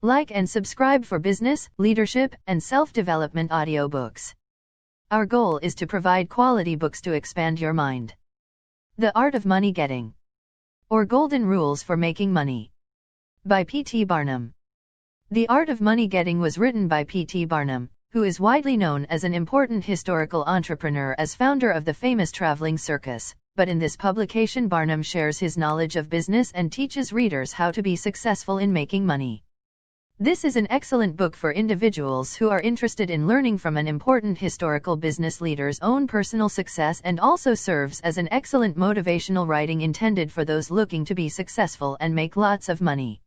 Like and subscribe for business, leadership, and self-development audiobooks. Our goal is to provide quality books to expand your mind. The Art of Money Getting, or Golden Rules for Making Money, by P.T. Barnum. The Art of Money Getting was written by P.T. Barnum, who is widely known as an important historical entrepreneur as founder of the famous traveling circus. But in this publication, Barnum shares his knowledge of business and teaches readers how to be successful in making money. This is an excellent book for individuals who are interested in learning from an important historical business leader's own personal success, and also serves as an excellent motivational writing intended for those looking to be successful and make lots of money.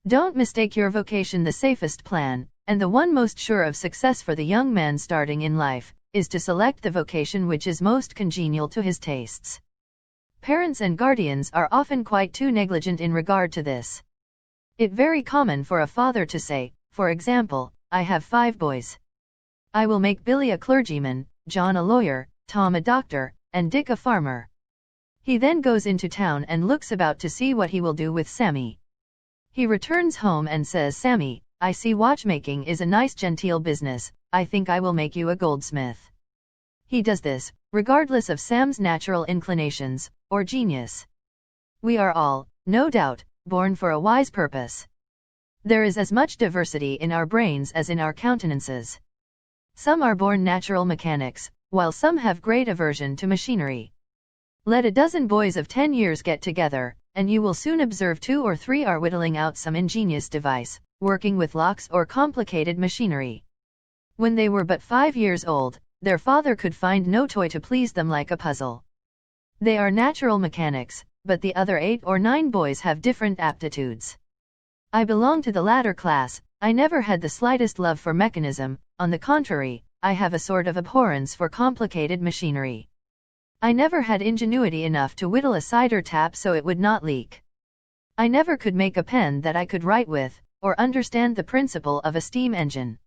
Don't mistake your vocation. The safest plan, and the one most sure of success for the young man starting in life, is to select the vocation which is most congenial to his tastes. Parents and guardians are often quite too negligent in regard to this. It's very common for a father to say, for example, I have 5 boys. I will make Billy a clergyman, John a lawyer, Tom a doctor, and Dick a farmer. He then goes into town and looks about to see what he will do with Sammy. He returns home and says, Sammy, I see watchmaking is a nice genteel business, I think I will make you a goldsmith. He does this, regardless of Sam's natural inclinations, or genius. We are all, no doubt, born for a wise purpose. There is as much diversity in our brains as in our countenances. Some are born natural mechanics, while some have great aversion to machinery. Let a dozen boys of 10 years get together, and you will soon observe 2 or 3 are whittling out some ingenious device, working with locks or complicated machinery. When they were but 5 years old, their father could find no toy to please them like a puzzle. They are natural mechanics, but the other 8 or 9 boys have different aptitudes. I belong to the latter class. I never had the slightest love for mechanism. On the contrary, I have a sort of abhorrence for complicated machinery. I never had ingenuity enough to whittle a cider tap so it would not leak. I never could make a pen that I could write with, or understand the principle of a steam engine.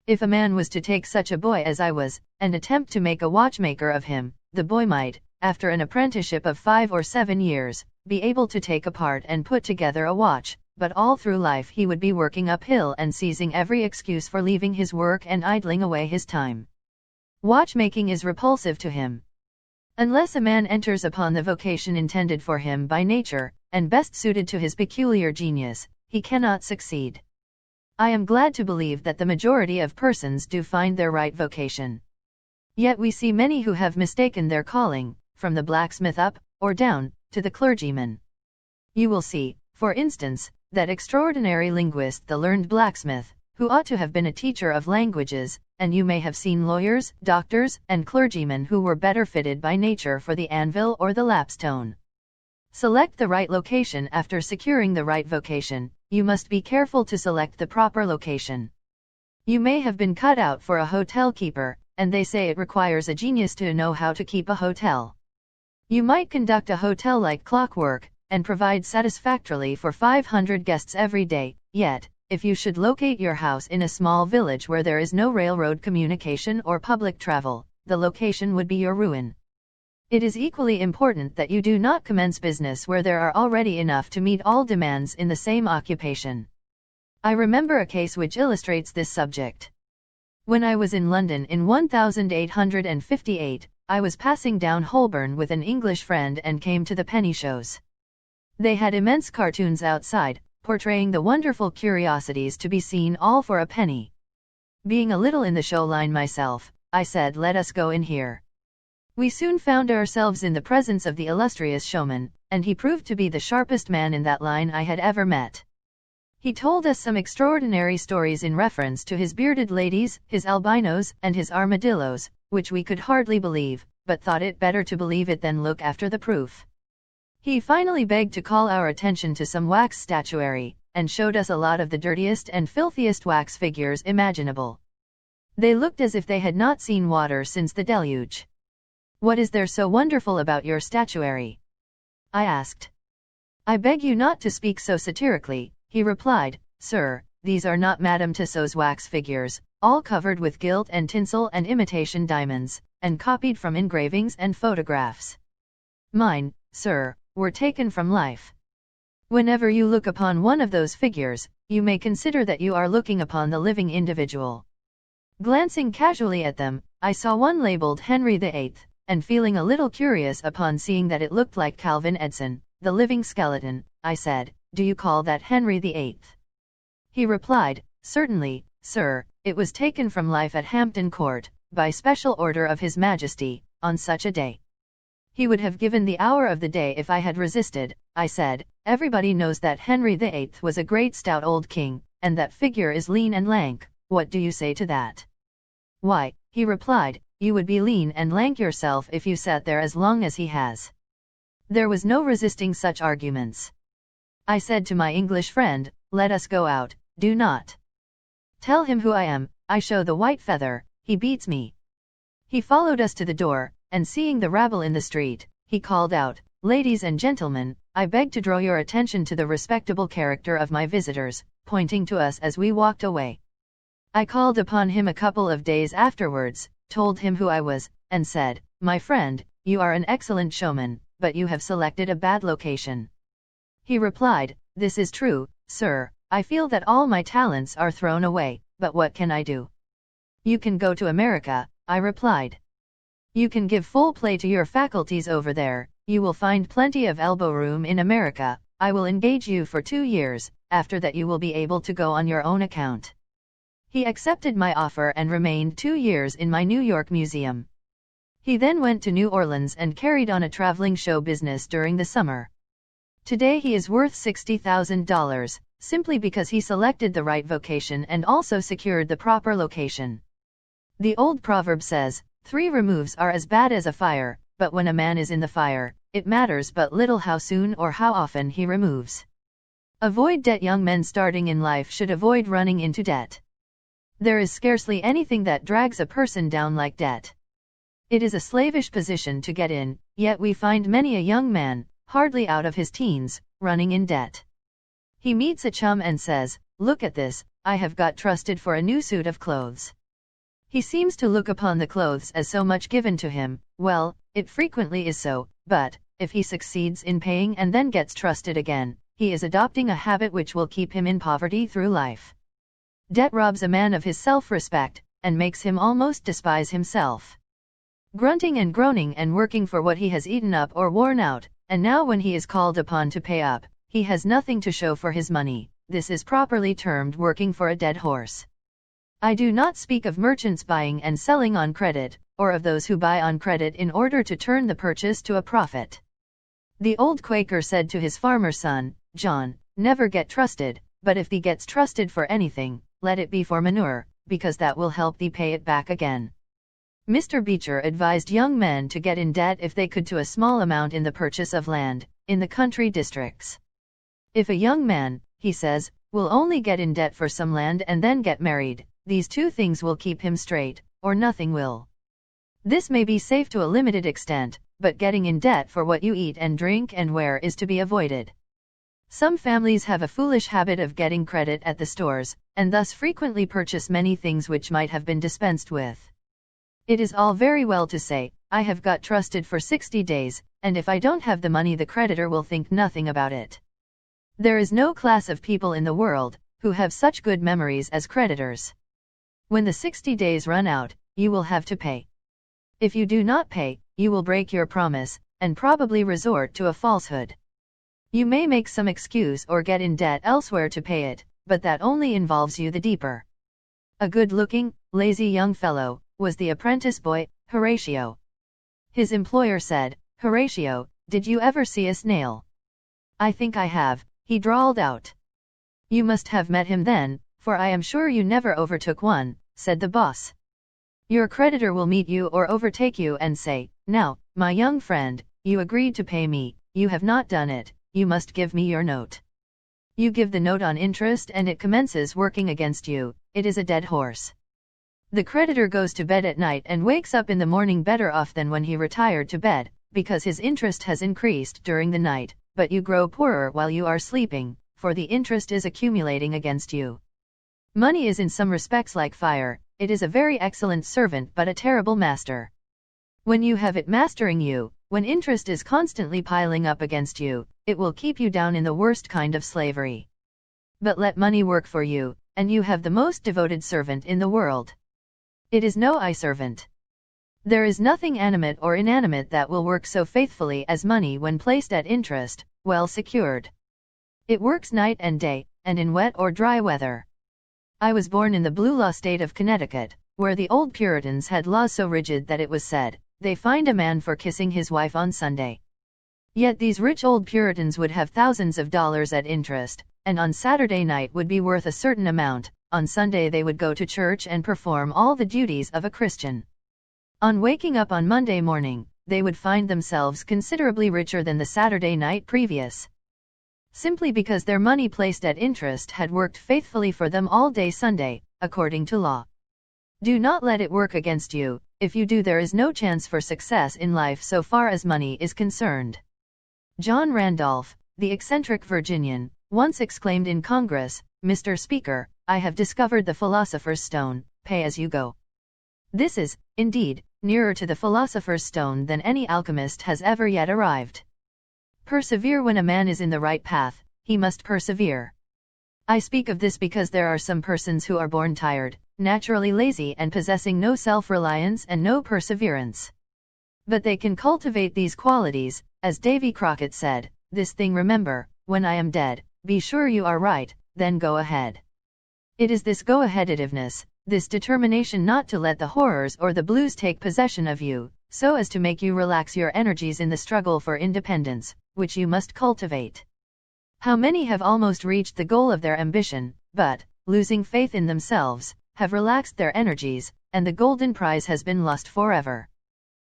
If a man was to take such a boy as I was, and attempt to make a watchmaker of him, the boy might, after an apprenticeship of 5 or 7 years, be able to take apart and put together a watch, but all through life he would be working uphill and seizing every excuse for leaving his work and idling away his time. Watchmaking is repulsive to him. Unless a man enters upon the vocation intended for him by nature, and best suited to his peculiar genius, he cannot succeed. I am glad to believe that the majority of persons do find their right vocation. Yet we see many who have mistaken their calling, from the blacksmith up, or down, to the clergyman. You will see, for instance, that extraordinary linguist, the learned blacksmith, who ought to have been a teacher of languages, and you may have seen lawyers, doctors, and clergymen who were better fitted by nature for the anvil or the lapstone. Select the right location. After securing the right vocation, you must be careful to select the proper location. You may have been cut out for a hotel keeper, and they say it requires a genius to know how to keep a hotel. You might conduct a hotel like clockwork, and provide satisfactorily for 500 guests every day, yet, if you should locate your house in a small village where there is no railroad communication or public travel, the location would be your ruin. It is equally important that you do not commence business where there are already enough to meet all demands in the same occupation. I remember a case which illustrates this subject. When I was in London in 1858, I was passing down Holborn with an English friend and came to the penny shows. They had immense cartoons outside, portraying the wonderful curiosities to be seen, all for a penny. Being a little in the show line myself, I said, let us go in here. We soon found ourselves in the presence of the illustrious showman, and he proved to be the sharpest man in that line I had ever met. He told us some extraordinary stories in reference to his bearded ladies, his albinos, and his armadillos, which we could hardly believe, but thought it better to believe it than look after the proof. He finally begged to call our attention to some wax statuary, and showed us a lot of the dirtiest and filthiest wax figures imaginable. They looked as if they had not seen water since the deluge. What is there so wonderful about your statuary? I asked. I beg you not to speak so satirically, he replied. Sir, these are not Madame Tussauds wax figures, all covered with gilt and tinsel and imitation diamonds, and copied from engravings and photographs. Mine, sir, were taken from life. Whenever you look upon one of those figures, you may consider that you are looking upon the living individual. Glancing casually at them, I saw one labeled Henry VIII, and feeling a little curious upon seeing that it looked like Calvin Edson, the living skeleton, I said, "Do you call that Henry VIII?" He replied, "Certainly, sir, it was taken from life at Hampton Court, by special order of His Majesty, on such a day." He would have given the hour of the day if I had resisted. I said, "Everybody knows that Henry VIII was a great stout old king, and that figure is lean and lank. What do you say to that?" "Why," he replied, "you would be lean and lank yourself if you sat there as long as he has." There was no resisting such arguments. I said to my English friend, "Let us go out, do not tell him who I am, I show the white feather, he beats me." He followed us to the door, and seeing the rabble in the street, he called out, "Ladies and gentlemen, I beg to draw your attention to the respectable character of my visitors," pointing to us as we walked away. I called upon him a couple of days afterwards, told him who I was, and said, "My friend, you are an excellent showman, but you have selected a bad location." He replied, "This is true, sir, I feel that all my talents are thrown away, but what can I do?" "You can go to America," I replied. "You can give full play to your faculties over there, you will find plenty of elbow room in America. I will engage you for 2 years, after that you will be able to go on your own account." He accepted my offer and remained 2 years in my New York museum. He then went to New Orleans and carried on a traveling show business during the summer. Today he is worth $60,000, simply because he selected the right vocation and also secured the proper location. The old proverb says, 3 removes are as bad as a fire, but when a man is in the fire, it matters but little how soon or how often he removes. Avoid debt. Young men starting in life should avoid running into debt. There is scarcely anything that drags a person down like debt. It is a slavish position to get in, yet we find many a young man, hardly out of his teens, running in debt. He meets a chum and says, "Look at this, I have got trusted for a new suit of clothes." He seems to look upon the clothes as so much given to him. Well, it frequently is so, but, if he succeeds in paying and then gets trusted again, he is adopting a habit which will keep him in poverty through life. Debt robs a man of his self-respect, and makes him almost despise himself. Grunting and groaning and working for what he has eaten up or worn out, and now when he is called upon to pay up, he has nothing to show for his money. This is properly termed working for a dead horse. I do not speak of merchants buying and selling on credit, or of those who buy on credit in order to turn the purchase to a profit. The old Quaker said to his farmer son, "John, never get trusted, but if thee gets trusted for anything, let it be for manure, because that will help thee pay it back again." Mr. Beecher advised young men to get in debt if they could to a small amount in the purchase of land, in the country districts. If a young man, he says, will only get in debt for some land and then get married, these 2 things will keep him straight, or nothing will. This may be safe to a limited extent, but getting in debt for what you eat and drink and wear is to be avoided. Some families have a foolish habit of getting credit at the stores, and thus frequently purchase many things which might have been dispensed with. It is all very well to say, "I have got trusted for 60 days, and if I don't have the money the creditor will think nothing about it." There is no class of people in the world, who have such good memories as creditors. When the 60 days run out, you will have to pay. If you do not pay, you will break your promise, and probably resort to a falsehood. You may make some excuse or get in debt elsewhere to pay it, but that only involves you the deeper. A good-looking, lazy young fellow, was the apprentice boy, Horatio. His employer said, "Horatio, did you ever see a snail?" "I think I have," he drawled out. "You must have met him then, for I am sure you never overtook one," said the boss. Your creditor will meet you or overtake you and say, "Now, my young friend, you agreed to pay me, you have not done it, you must give me your note." You give the note on interest and it commences working against you. It is a dead horse. The creditor goes to bed at night and wakes up in the morning better off than when he retired to bed, because his interest has increased during the night, but you grow poorer while you are sleeping, for the interest is accumulating against you. Money is in some respects like fire, it is a very excellent servant but a terrible master. When you have it mastering you, when interest is constantly piling up against you, it will keep you down in the worst kind of slavery. but let money work for you, and you have the most devoted servant in the world. It is no eye servant. There is nothing animate or inanimate that will work so faithfully as money when placed at interest, well secured. It works night and day, and in wet or dry weather. I was born in the blue law state of Connecticut, where the old Puritans had laws so rigid that it was said, they fined a man for kissing his wife on Sunday. Yet these rich old Puritans would have thousands of dollars at interest, and on Saturday night would be worth a certain amount. On Sunday they would go to church and perform all the duties of a Christian. On waking up on Monday morning, they would find themselves considerably richer than the Saturday night previous. Simply because their money placed at interest had worked faithfully for them all day Sunday, according to law. Do not let it work against you. If you do, there is no chance for success in life so far as money is concerned. John Randolph, the eccentric Virginian, once exclaimed in Congress, "Mr. Speaker, I have discovered the philosopher's stone, pay as you go." This is, indeed, nearer to the philosopher's stone than any alchemist has ever yet arrived. Persevere when a man is in the right path, he must persevere. I speak of this because there are some persons who are born tired, naturally lazy and possessing no self-reliance and no perseverance. But they can cultivate these qualities, as Davy Crockett said, "This thing remember, when I am dead, be sure you are right, then go ahead." It is this go-aheaditiveness, this determination not to let the horrors or the blues take possession of you, so as to make you relax your energies in the struggle for independence, which you must cultivate. How many have almost reached the goal of their ambition, but, losing faith in themselves, have relaxed their energies, and the golden prize has been lost forever.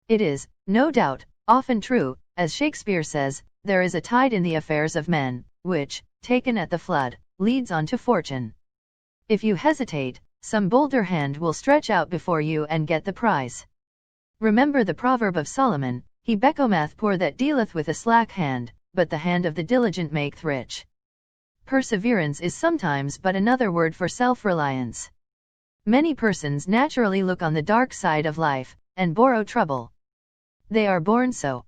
It is, no doubt, often true, as Shakespeare says, there is a tide in the affairs of men, which, taken at the flood, leads on to fortune. If you hesitate, some bolder hand will stretch out before you and get the prize. Remember the proverb of Solomon, "He becometh poor that dealeth with a slack hand, but the hand of the diligent maketh rich." Perseverance is sometimes but another word for self-reliance. Many persons naturally look on the dark side of life, and borrow trouble. They are born so.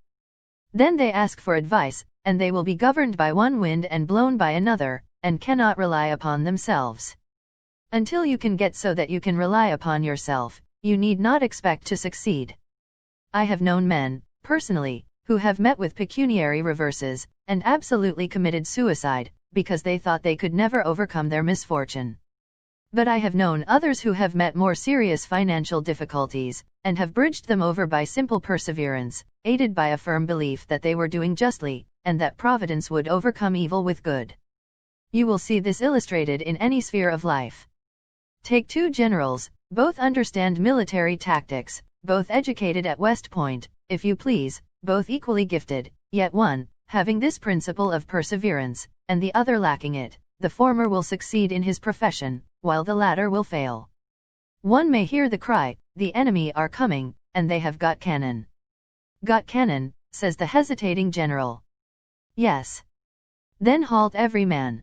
Then they ask for advice, and they will be governed by one wind and blown by another, and cannot rely upon themselves. Until you can get so that you can rely upon yourself, you need not expect to succeed. I have known men, personally, who have met with pecuniary reverses, and absolutely committed suicide, because they thought they could never overcome their misfortune. But I have known others who have met more serious financial difficulties, and have bridged them over by simple perseverance, aided by a firm belief that they were doing justly, and that Providence would overcome evil with good. You will see this illustrated in any sphere of life. Take two generals, both understand military tactics, both educated at West Point, if you please, both equally gifted, yet one, having this principle of perseverance, and the other lacking it, the former will succeed in his profession, while the latter will fail. One may hear the cry, "The enemy are coming, and they have got cannon." "Got cannon," says the hesitating general. "Yes." "Then halt every man."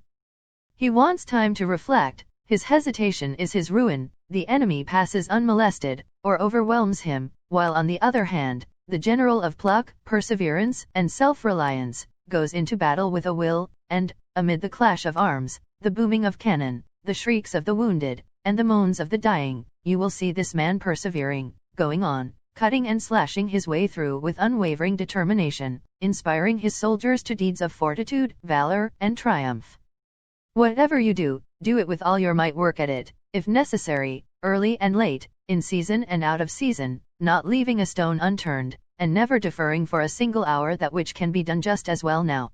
He wants time to reflect. His hesitation is his ruin. The enemy passes unmolested, or overwhelms him, while on the other hand, the general of pluck, perseverance, and self-reliance, goes into battle with a will, and, amid the clash of arms, the booming of cannon, the shrieks of the wounded, and the moans of the dying, you will see this man persevering, going on, cutting and slashing his way through with unwavering determination, inspiring his soldiers to deeds of fortitude, valor, and triumph. Whatever you do, do it with all your might, work at it, if necessary, early and late, in season and out of season, not leaving a stone unturned, and never deferring for a single hour that which can be done just as well now.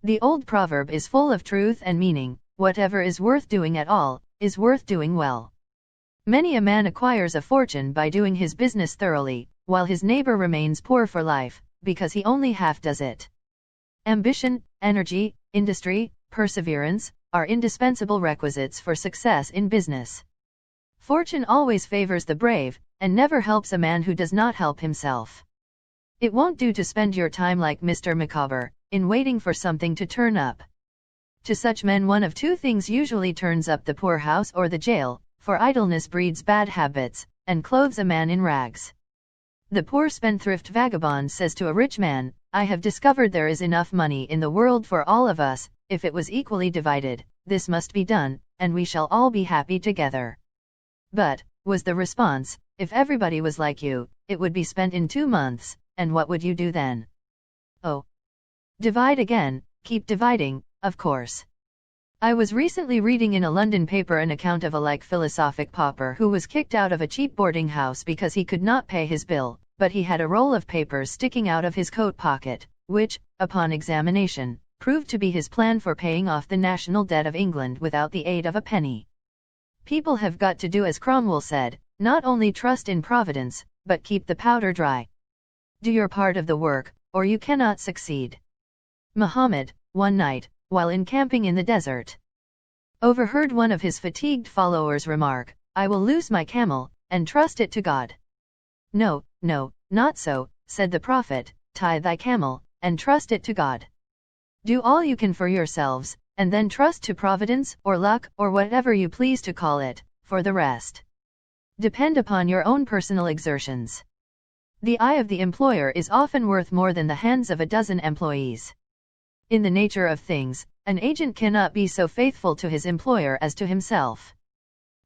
The old proverb is full of truth and meaning: whatever is worth doing at all, is worth doing well. Many a man acquires a fortune by doing his business thoroughly, while his neighbor remains poor for life, because he only half does it. Ambition, energy, industry, perseverance, are indispensable requisites for success in business. Fortune always favors the brave, and never helps a man who does not help himself. It won't do to spend your time like Mr. Micawber, in waiting for something to turn up. To such men one of two things usually turns up: the poorhouse or the jail, for idleness breeds bad habits, and clothes a man in rags. The poor spendthrift vagabond says to a rich man, "I have discovered there is enough money in the world for all of us, if it was equally divided, this must be done, and we shall all be happy together. But, was the response, if everybody was like you, it would be spent in 2 months, and what would you do then? Oh. Divide again, keep dividing, of course. I was recently reading in a London paper an account of a philosophic pauper who was kicked out of a cheap boarding house because he could not pay his bill, but he had a roll of papers sticking out of his coat pocket, which, upon examination, proved to be his plan for paying off the national debt of England without the aid of a penny. People have got to do as Cromwell said, not only trust in Providence, but keep the powder dry. Do your part of the work, or you cannot succeed. Muhammad, one night, while encamping in the desert, overheard one of his fatigued followers remark, "I will loose my camel, and trust it to God." "No, no, not so," said the Prophet, "tie thy camel, and trust it to God. Do all you can for yourselves, and then trust to Providence, or luck, or whatever you please to call it, for the rest. Depend upon your own personal exertions." The eye of the employer is often worth more than the hands of a dozen employees. In the nature of things, an agent cannot be so faithful to his employer as to himself.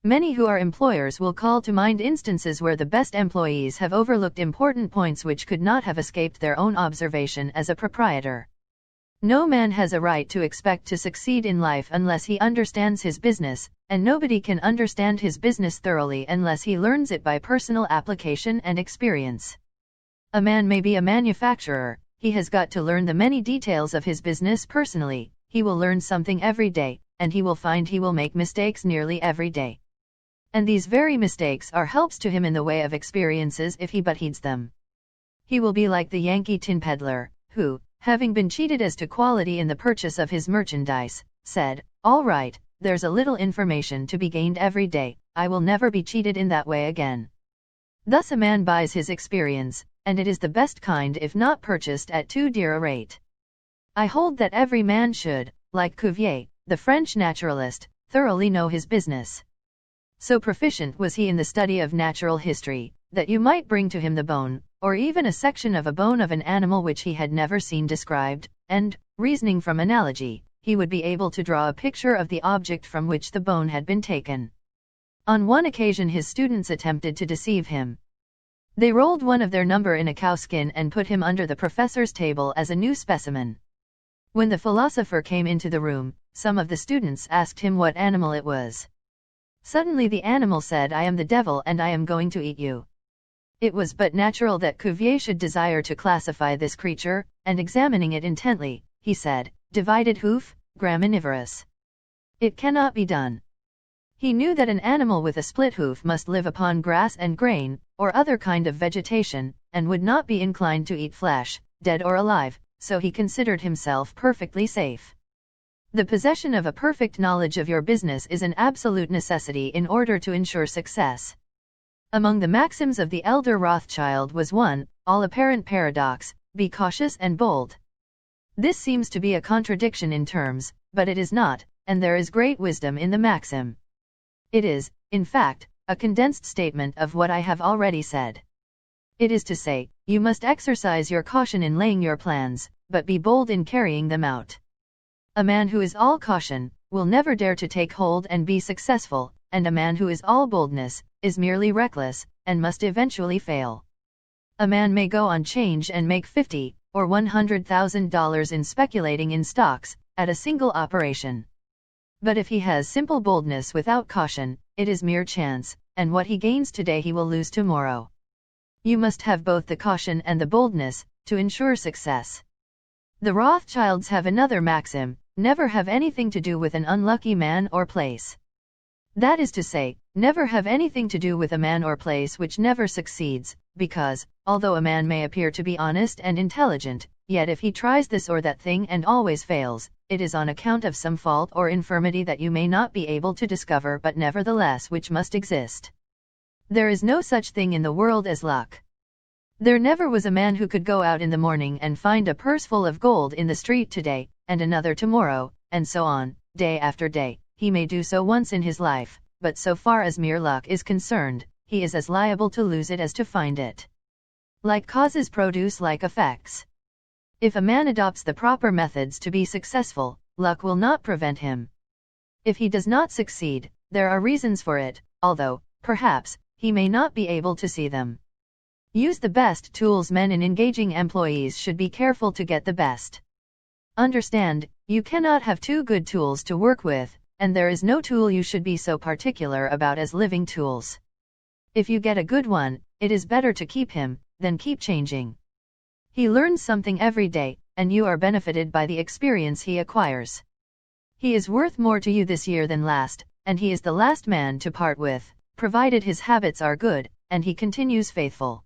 Many who are employers will call to mind instances where the best employees have overlooked important points which could not have escaped their own observation as a proprietor. No man has a right to expect to succeed in life unless he understands his business, and nobody can understand his business thoroughly unless he learns it by personal application and experience. A man may be a manufacturer, he has got to learn the many details of his business personally. He will learn something every day, and he will find he will make mistakes nearly every day. And these very mistakes are helps to him in the way of experiences if he but heeds them. He will be like the Yankee tin peddler, who, having been cheated as to quality in the purchase of his merchandise, said, "All right, there's a little information to be gained every day, I will never be cheated in that way again." Thus a man buys his experience, and it is the best kind if not purchased at too dear a rate. I hold that every man should, like Cuvier, the French naturalist, thoroughly know his business. So proficient was he in the study of natural history, that you might bring to him the bone, or even a section of a bone of an animal which he had never seen described, and, reasoning from analogy, he would be able to draw a picture of the object from which the bone had been taken. On one occasion his students attempted to deceive him. They rolled one of their number in a cowskin and put him under the professor's table as a new specimen. When the philosopher came into the room, some of the students asked him what animal it was. Suddenly the animal said, "I am the devil and I am going to eat you." It was but natural that Cuvier should desire to classify this creature, and examining it intently, he said, "Divided hoof, graminivorous. It cannot be done." He knew that an animal with a split hoof must live upon grass and grain, or other kind of vegetation, and would not be inclined to eat flesh, dead or alive, so he considered himself perfectly safe. The possession of a perfect knowledge of your business is an absolute necessity in order to ensure success. Among the maxims of the elder Rothschild was one, all apparent paradox, "Be cautious and bold." This seems to be a contradiction in terms, but it is not, and there is great wisdom in the maxim. It is, in fact, a condensed statement of what I have already said. It is to say, you must exercise your caution in laying your plans, but be bold in carrying them out. A man who is all caution, will never dare to take hold and be successful, and a man who is all boldness, is merely reckless, and must eventually fail. A man may go on change and make $50,000 or $100,000 in speculating in stocks, at a single operation. But if he has simple boldness without caution, it is mere chance, and what he gains today he will lose tomorrow. You must have both the caution and the boldness, to ensure success. The Rothschilds have another maxim, never have anything to do with an unlucky man or place. That is to say, never have anything to do with a man or place which never succeeds, because, although a man may appear to be honest and intelligent, yet if he tries this or that thing and always fails, it is on account of some fault or infirmity that you may not be able to discover but nevertheless which must exist. There is no such thing in the world as luck. There never was a man who could go out in the morning and find a purse full of gold in the street today, and another tomorrow, and so on, day after day. He may do so once in his life, but so far as mere luck is concerned, he is as liable to lose it as to find it. Like causes produce like effects. If a man adopts the proper methods to be successful, luck will not prevent him. If he does not succeed, there are reasons for it, although, perhaps, he may not be able to see them. Use the best tools. Men in engaging employees should be careful to get the best. Understand, you cannot have two good tools to work with, and there is no tool you should be so particular about as living tools. If you get a good one, it is better to keep him, than keep changing. He learns something every day, and you are benefited by the experience he acquires. He is worth more to you this year than last, and he is the last man to part with, provided his habits are good, and he continues faithful.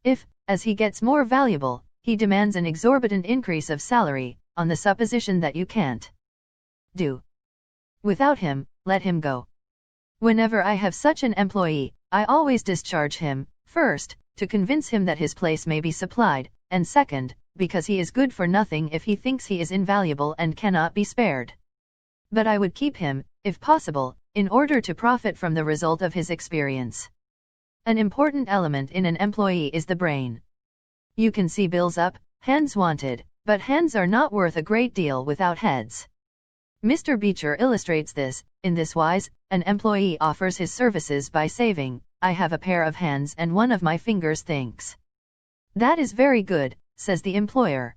If, as he gets more valuable, he demands an exorbitant increase of salary, on the supposition that you can't do without him, let him go. Whenever I have such an employee, I always discharge him, first, to convince him that his place may be supplied, and second, because he is good for nothing if he thinks he is invaluable and cannot be spared. But I would keep him, if possible, in order to profit from the result of his experience. An important element in an employee is the brain. You can see bills up, hands wanted, but hands are not worth a great deal without heads. Mr. Beecher illustrates this, in this wise: an employee offers his services by saying, "I have a pair of hands and one of my fingers thinks." "That is very good," says the employer.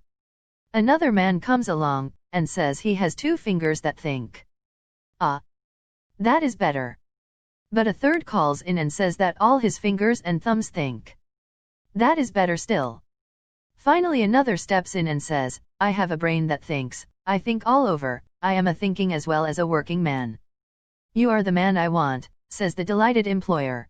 Another man comes along, and says he has two fingers that think. "Ah, that is better." But a third calls in and says that all his fingers and thumbs think. "That is better still." Finally another steps in and says, "I have a brain that thinks, I think all over, I am a thinking as well as a working man." "You are the man I want," says the delighted employer.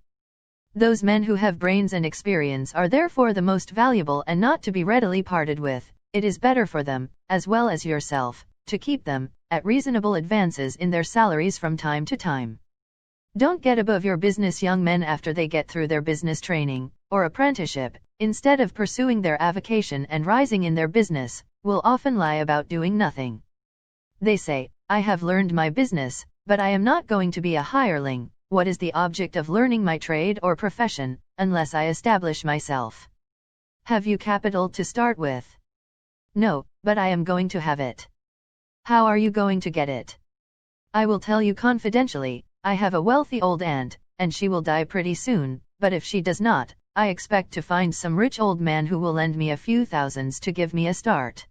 Those men who have brains and experience are therefore the most valuable and not to be readily parted with. It is better for them, as well as yourself, to keep them, at reasonable advances in their salaries from time to time. Don't get above your business young men after they get through their business training, or apprenticeship, instead of pursuing their avocation and rising in their business, will often lie about doing nothing. They say, "I have learned my business, but I am not going to be a hireling. What is the object of learning my trade or profession, unless I establish myself?" Have you capital to start with? No, but I am going to have it. How are you going to get it? I will tell you confidentially. I have a wealthy old aunt, and she will die pretty soon, but if she does not, I expect to find some rich old man who will lend me a few thousands to give me a start.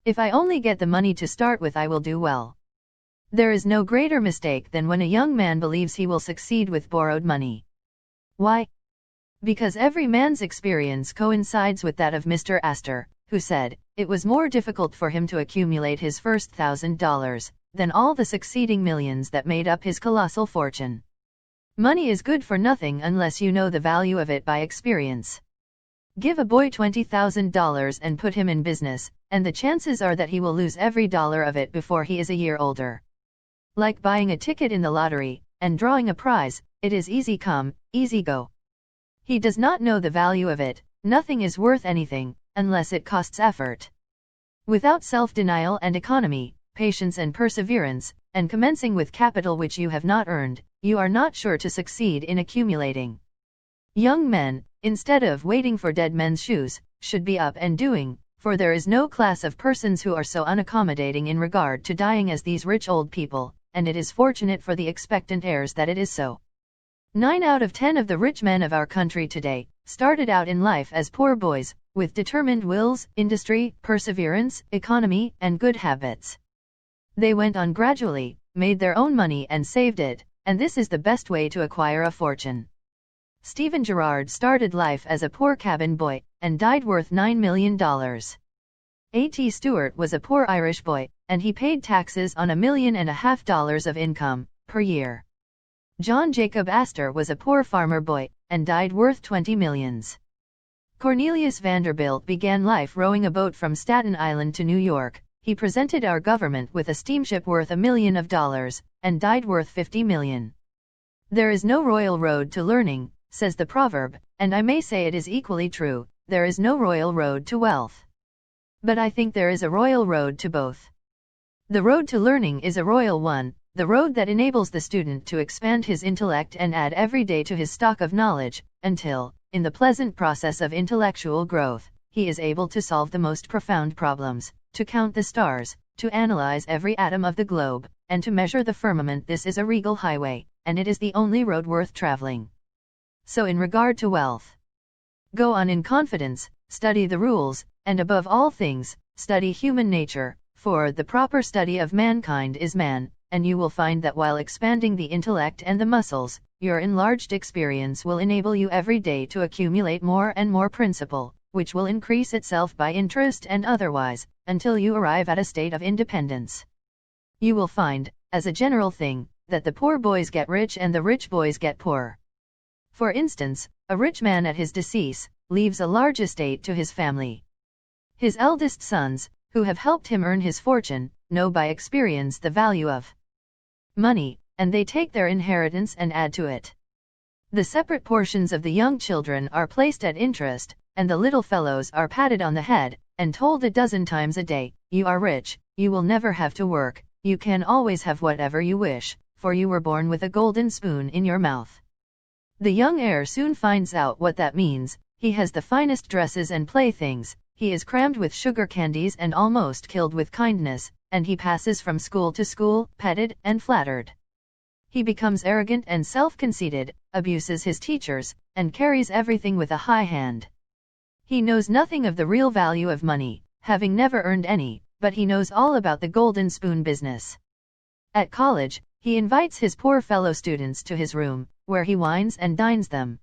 If I only get the money to start with, I will do well. There is no greater mistake than when a young man believes he will succeed with borrowed money. Why? Because every man's experience coincides with that of Mr. Astor, who said, it was more difficult for him to accumulate his first $1,000, than all the succeeding millions that made up his colossal fortune. Money is good for nothing unless you know the value of it by experience. Give a boy $20,000 and put him in business, and the chances are that he will lose every dollar of it before he is a year older. Like buying a ticket in the lottery, and drawing a prize, it is easy come, easy go. He does not know the value of it. Nothing is worth anything, unless it costs effort. Without self-denial and economy, patience and perseverance, and commencing with capital which you have not earned, you are not sure to succeed in accumulating. Young men, instead of waiting for dead men's shoes, should be up and doing, for there is no class of persons who are so unaccommodating in regard to dying as these rich old people, and it is fortunate for the expectant heirs that it is so. 9 out of 10 of the rich men of our country today started out in life as poor boys, with determined wills, industry, perseverance, economy, and good habits. They went on gradually, made their own money and saved it, and this is the best way to acquire a fortune. Stephen Girard started life as a poor cabin boy, and died worth $9 million. A.T. Stewart was a poor Irish boy, and he paid taxes on $1.5 million of income per year. John Jacob Astor was a poor farmer boy, and died worth 20 millions. Cornelius Vanderbilt began life rowing a boat from Staten Island to New York. He presented our government with a steamship worth $1 million, and died worth 50 million. There is no royal road to learning, says the proverb, and I may say it is equally true, there is no royal road to wealth. But I think there is a royal road to both. The road to learning is a royal one, the road that enables the student to expand his intellect and add every day to his stock of knowledge, until, in the pleasant process of intellectual growth, he is able to solve the most profound problems, to count the stars, to analyze every atom of the globe, and to measure the firmament this is a regal highway, and it is the only road worth traveling. So in regard to wealth, go on in confidence, study the rules, and above all things, study human nature, for the proper study of mankind is man, and you will find that while expanding the intellect and the muscles, your enlarged experience will enable you every day to accumulate more and more principle, which will increase itself by interest and otherwise, until you arrive at a state of independence. You will find, as a general thing, that the poor boys get rich and the rich boys get poor. For instance, a rich man at his decease leaves a large estate to his family. His eldest sons, who have helped him earn his fortune, know by experience the value of money, and they take their inheritance and add to it. The separate portions of the young children are placed at interest, and the little fellows are patted on the head, and told a dozen times a day, "You are rich, you will never have to work, you can always have whatever you wish, for you were born with a golden spoon in your mouth." The young heir soon finds out what that means. He has the finest dresses and playthings, he is crammed with sugar candies and almost killed with kindness, and he passes from school to school, petted and flattered. He becomes arrogant and self-conceited, abuses his teachers, and carries everything with a high hand. He knows nothing of the real value of money, having never earned any, but he knows all about the golden spoon business. At college, he invites his poor fellow students to his room, where he wines and dines them.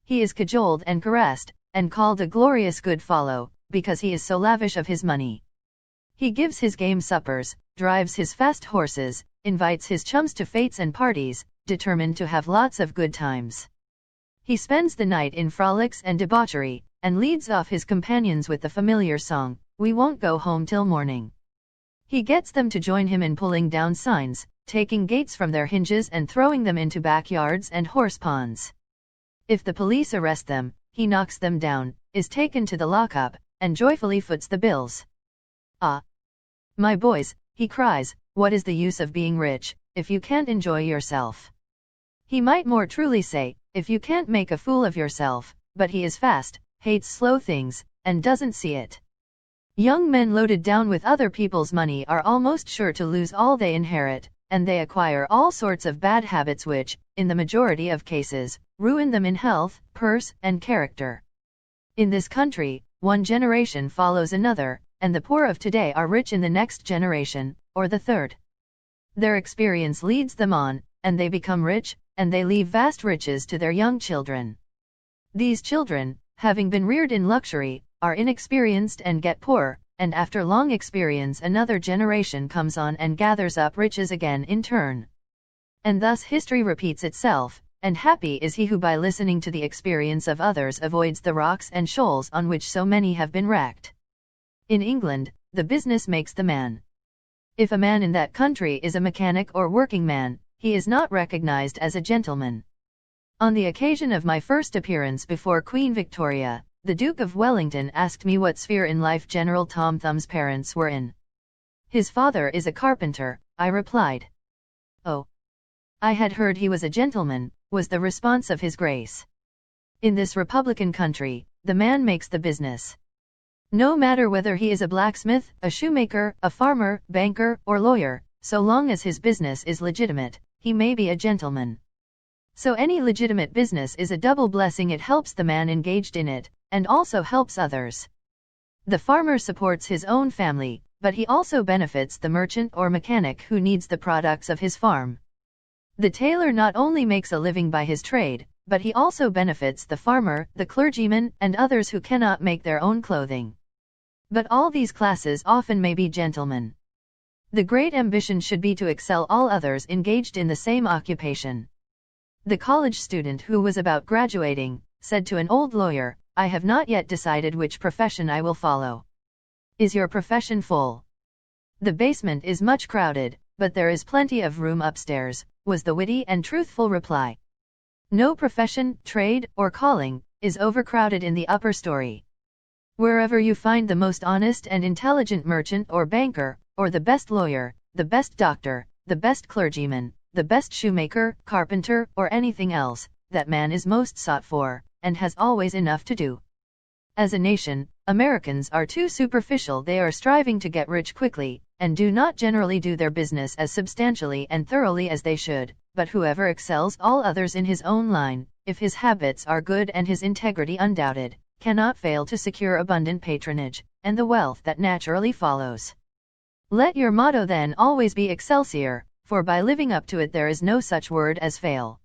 He is cajoled and caressed, and called a glorious good fellow, because he is so lavish of his money. He gives his game suppers, drives his fast horses, invites his chums to fetes and parties, determined to have lots of good times. He spends the night in frolics and debauchery, and leads off his companions with the familiar song, "We won't go home till morning." He gets them to join him in pulling down signs, taking gates from their hinges and throwing them into backyards and horse ponds. If the police arrest them, he knocks them down, is taken to the lockup, and joyfully foots the bills. "Ah, my boys," he cries, "what is the use of being rich, if you can't enjoy yourself?" He might more truly say, if you can't make a fool of yourself, but he is fast, hates slow things, and doesn't see it. Young men loaded down with other people's money are almost sure to lose all they inherit, and they acquire all sorts of bad habits which, in the majority of cases, ruin them in health, purse, and character. In this country, one generation follows another, and the poor of today are rich in the next generation, or the third. Their experience leads them on, and they become rich, and they leave vast riches to their young children. These children, having been reared in luxury, are inexperienced and get poor, and after long experience another generation comes on and gathers up riches again in turn. And thus history repeats itself, and happy is he who by listening to the experience of others avoids the rocks and shoals on which so many have been wrecked. In England, the business makes the man. If a man in that country is a mechanic or working man, he is not recognized as a gentleman. On the occasion of my first appearance before Queen Victoria, the Duke of Wellington asked me what sphere in life General Tom Thumb's parents were in. "His father is a carpenter," I replied. "Oh, I had heard he was a gentleman," was the response of His Grace. In this republican country, the man makes the business. No matter whether he is a blacksmith, a shoemaker, a farmer, banker, or lawyer, so long as his business is legitimate, he may be a gentleman. So any legitimate business is a double blessing. It helps the man engaged in it, and also helps others. The farmer supports his own family, but he also benefits the merchant or mechanic who needs the products of his farm. The tailor not only makes a living by his trade, but he also benefits the farmer, the clergyman, and others who cannot make their own clothing. But all these classes often may be gentlemen. The great ambition should be to excel all others engaged in the same occupation. The college student who was about graduating said to an old lawyer, "I have not yet decided which profession I will follow." "Is your profession full?" "The basement is much crowded, but there is plenty of room upstairs," was the witty and truthful reply. No profession, trade, or calling is overcrowded in the upper story. Wherever you find the most honest and intelligent merchant or banker, or the best lawyer, the best doctor, the best clergyman, the best shoemaker, carpenter, or anything else, that man is most sought for, and has always enough to do. As a nation, Americans are too superficial. They are striving to get rich quickly, and do not generally do their business as substantially and thoroughly as they should, but whoever excels all others in his own line, if his habits are good and his integrity undoubted, cannot fail to secure abundant patronage, and the wealth that naturally follows. Let your motto then always be Excelsior, for by living up to it there is no such word as fail.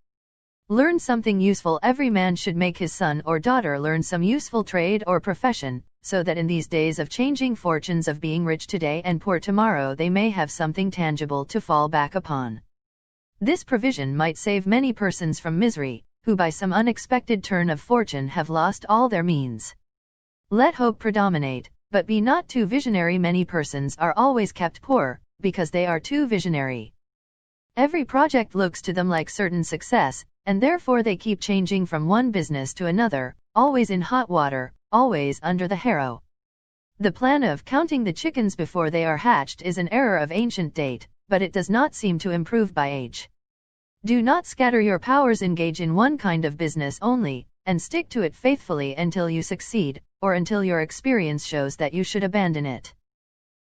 Learn something useful. Every man should make his son or daughter learn some useful trade or profession, so that in these days of changing fortunes, of being rich today and poor tomorrow, they may have something tangible to fall back upon. This provision might save many persons from misery, who by some unexpected turn of fortune have lost all their means. Let hope predominate, but be not too visionary. Many persons are always kept poor, because they are too visionary. Every project looks to them like certain success, and therefore they keep changing from one business to another, always in hot water, always under the harrow. The plan of counting the chickens before they are hatched is an error of ancient date, but it does not seem to improve by age. Do not scatter your powers. Engage in one kind of business only, and stick to it faithfully until you succeed, or until your experience shows that you should abandon it.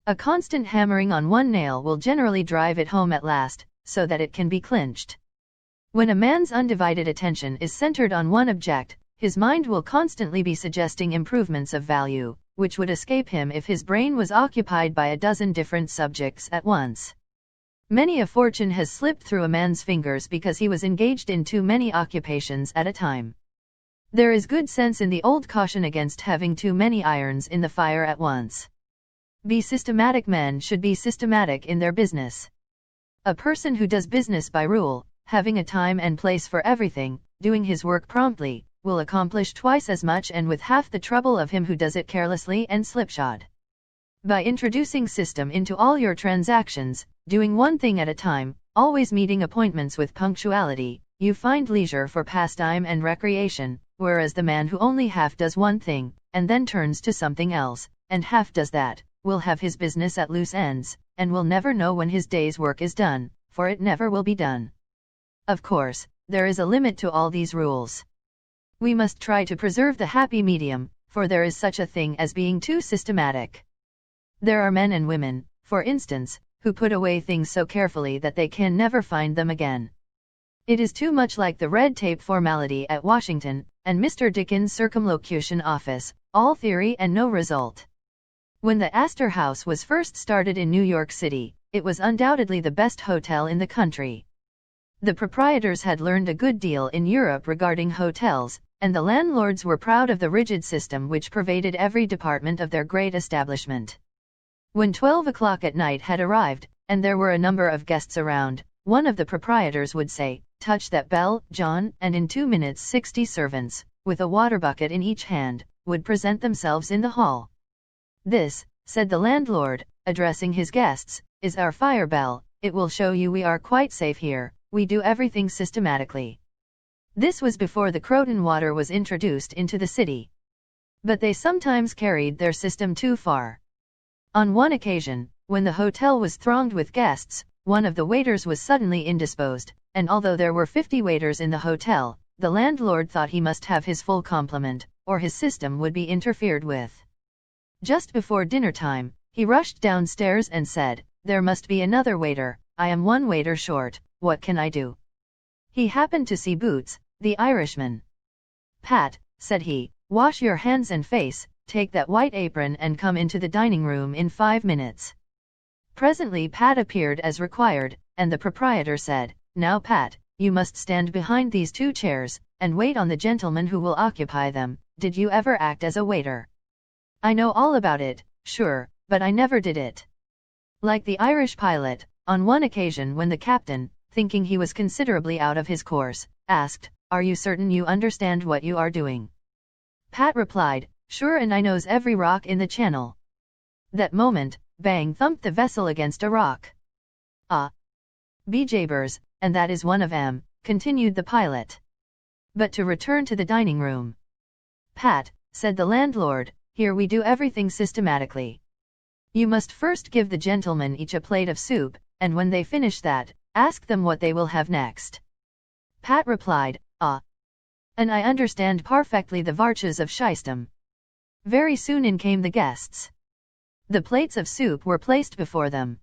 A constant hammering on one nail will generally drive it home at last, so that it can be clinched. When a man's undivided attention is centered on one object, his mind will constantly be suggesting improvements of value, which would escape him if his brain was occupied by a dozen different subjects at once. Many a fortune has slipped through a man's fingers because he was engaged in too many occupations at a time. There is good sense in the old caution against having too many irons in the fire at once. Be systematic. Men should be systematic in their business. A person who does business by rule, having a time and place for everything, doing his work promptly, will accomplish twice as much and with half the trouble of him who does it carelessly and slipshod. By introducing system into all your transactions, doing one thing at a time, always meeting appointments with punctuality, you find leisure for pastime and recreation, whereas the man who only half does one thing, and then turns to something else, and half does that, will have his business at loose ends, and will never know when his day's work is done, for it never will be done. Of course, there is a limit to all these rules. We must try to preserve the happy medium, for there is such a thing as being too systematic. There are men and women, for instance, who put away things so carefully that they can never find them again. It is too much like the red tape formality at Washington, and Mr. Dickens' circumlocution office, all theory and no result. When the Astor House was first started in New York City, it was undoubtedly the best hotel in the country. The proprietors had learned a good deal in Europe regarding hotels, and the landlords were proud of the rigid system which pervaded every department of their great establishment. When 12 o'clock at night had arrived, and there were a number of guests around, one of the proprietors would say, "Touch that bell, John," and in 2 minutes 60 servants, with a water bucket in each hand, would present themselves in the hall. "This," said the landlord, addressing his guests, "is our fire bell. It will show you we are quite safe here. We do everything systematically." This was before the Croton water was introduced into the city. But they sometimes carried their system too far. On one occasion, when the hotel was thronged with guests, one of the waiters was suddenly indisposed, and although there were 50 waiters in the hotel, the landlord thought he must have his full complement, or his system would be interfered with. Just before dinner time, he rushed downstairs and said, "There must be another waiter. I am one waiter short. What can I do?" He happened to see Boots, the Irishman. "Pat," said he, "wash your hands and face, take that white apron and come into the dining room in 5 minutes." Presently Pat appeared as required, and the proprietor said, "Now Pat, you must stand behind these 2 chairs, and wait on the gentleman who will occupy them. Did you ever act as a waiter?" "I know all about it, sure, but I never did it." Like the Irish pilot, on one occasion when the captain, thinking he was considerably out of his course, asked, "Are you certain you understand what you are doing?" Pat replied, "Sure, and I knows every rock in the channel." That moment, bang thumped the vessel against a rock. "Ah, be jabers, and that is one of 'em," continued the pilot. But to return to the dining room. "Pat," said the landlord, "here we do everything systematically. You must first give the gentlemen each a plate of soup, and when they finish that, ask them what they will have next." Pat replied, "Ah, and I understand perfectly the vartues of shystem." Very soon in came the guests. The plates of soup were placed before them.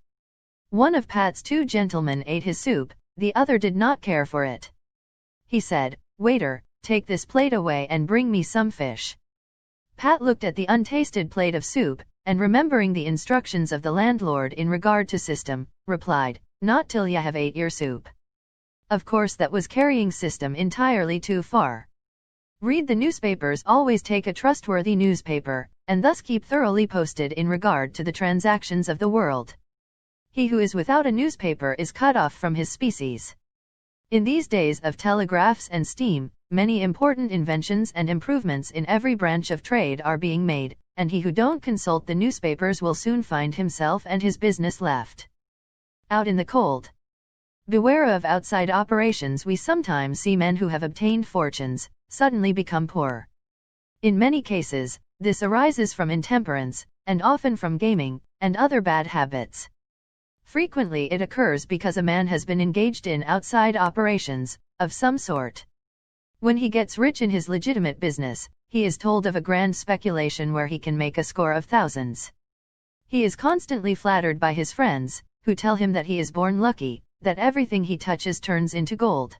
One of Pat's two gentlemen ate his soup, the other did not care for it. He said, "Waiter, take this plate away and bring me some fish." Pat looked at the untasted plate of soup, and remembering the instructions of the landlord in regard to system, replied, "Not till ya have ate your soup." Of course that was carrying system entirely too far. Read the newspapers. Always take a trustworthy newspaper, and thus keep thoroughly posted in regard to the transactions of the world. He who is without a newspaper is cut off from his species. In these days of telegraphs and steam, many important inventions and improvements in every branch of trade are being made, and he who don't consult the newspapers will soon find himself and his business left out in the cold. Beware of outside operations. We sometimes see men who have obtained fortunes suddenly become poor. In many cases, this arises from intemperance, and often from gaming, and other bad habits. Frequently it occurs because a man has been engaged in outside operations, of some sort. When he gets rich in his legitimate business, he is told of a grand speculation where he can make a score of thousands. He is constantly flattered by his friends, who tell him that he is born lucky, that everything he touches turns into gold.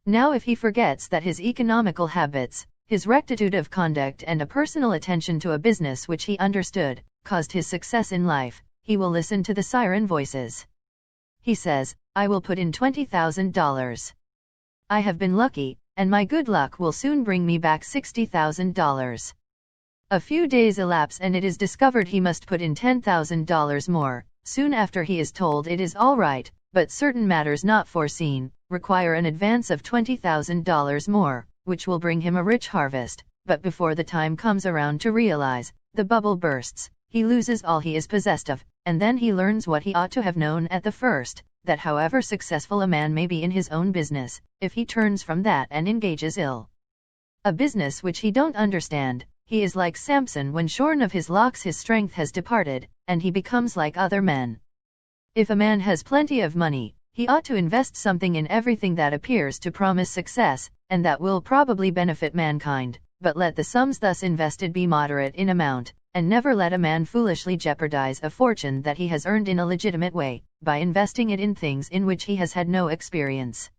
Now if he forgets that his economical habits, his rectitude of conduct and a personal attention to a business which he understood, caused his success in life, he will listen to the siren voices. He says, "I will put in $20,000. I have been lucky, and my good luck will soon bring me back $60,000. A few days elapse and it is discovered he must put in $10,000 more. Soon after he is told it is all right, but certain matters not foreseen require an advance of $20,000 more, which will bring him a rich harvest, but before the time comes around to realize, the bubble bursts, he loses all he is possessed of, and then he learns what he ought to have known at the first, that however successful a man may be in his own business, if he turns from that and engages a business which he don't understand, he is like Samson when shorn of his locks his strength has departed, and he becomes like other men. If a man has plenty of money, he ought to invest something in everything that appears to promise success, and that will probably benefit mankind, but let the sums thus invested be moderate in amount, and never let a man foolishly jeopardize a fortune that he has earned in a legitimate way, by investing it in things in which he has had no experience.